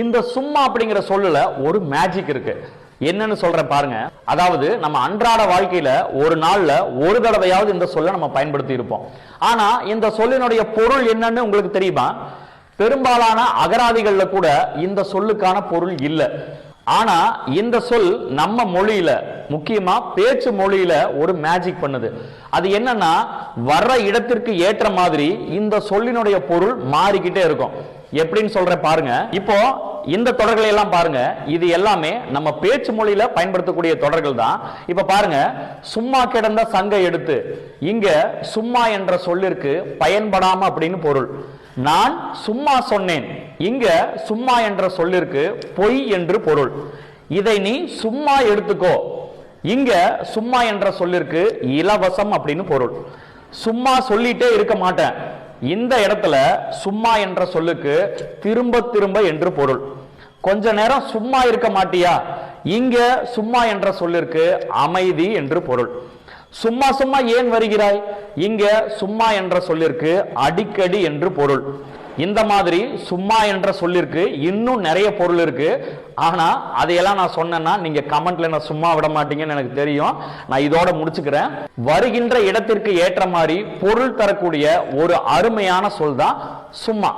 இந்த சும்மா அப்படிங்கிற சொல்லுல ஒரு மேஜிக் இருக்கு. என்னன்னு சொல்றேன் பாருங்க. அதாவது நம்ம அன்றாட வாழ்க்கையில ஒரு நாள்ல ஒரு தடவையாவது இந்த சொல்ல நம்ம பயன்படுத்தி இருப்போம். ஆனா இந்த சொல்லினுடைய பொருள் என்னன்னு உங்களுக்கு தெரியுமா? பெரும்பாலான அகராதிகள்ல கூட இந்த சொல்லுக்கான பொருள் இல்லை. ஆனா இந்த சொல் நம்ம மொழியில, முக்கியமா பேச்சு மொழியில ஒரு மேஜிக் பண்ணுது. அது என்னன்னா, வர்ற இடத்திற்கு ஏற்ற மாதிரி இந்த சொல்லினுடைய பொருள் மாறிக்கிட்டே இருக்கும். எப்படின்னு சொல்ற பாருங்க. இப்போ இந்த தொடர்களை எல்லாம் பாருங்க, இது எல்லாமே நம்ம பேச்சு மொழியில பயன்படுத்தக்கூடிய தொடர்கள் தான். இப்ப பாருங்க, சும்மா கிடந்த சங்கை எடுத்து, இங்க சும்மா என்ற சொல்லிற்கு பயன்படாம அப்படின்னு பொருள். நான் சும்மா சொன்னேன், இங்க சும்மா என்ற சொல்லிற்கு பொய் என்று பொருள். இதை நீ சும்மா எடுத்துக்கோ, இங்க சும்மா என்ற சொல்லிற்கு இலவசம் அப்படின்னு பொருள். சும்மா சொல்லிட்டே இருக்க மாட்டேன், இந்த இடத்துல சும்மா என்ற சொல்லுக்கு திரும்ப திரும்ப என்று பொருள். கொஞ்ச நேரம் சும்மா இருக்க மாட்டியா, இங்க சும்மா என்ற சொல்லிற்கு அமைதி என்று பொருள். சும்மா சும்மா ஏன் வருகிறாய், இங்க சும்மா என்ற சொல்லிற்கு அடிக்கடி என்று பொருள். இந்த மாதிரி சும்மா என்ற சொல்லிற்கு இன்னும் நிறைய பொருள் இருக்கு. ஆனா அதையெல்லாம் நான் சொன்னேன்னா நீங்க கமெண்ட்ல நான் சும்மா விட மாட்டீங்கன்னு எனக்கு தெரியும். நான் இதோட முடிச்சுக்கிறேன். வருகின்ற இடத்திற்கு ஏற்ற மாதிரி பொருள் தரக்கூடிய ஒரு அருமையான சொல் தான் சும்மா.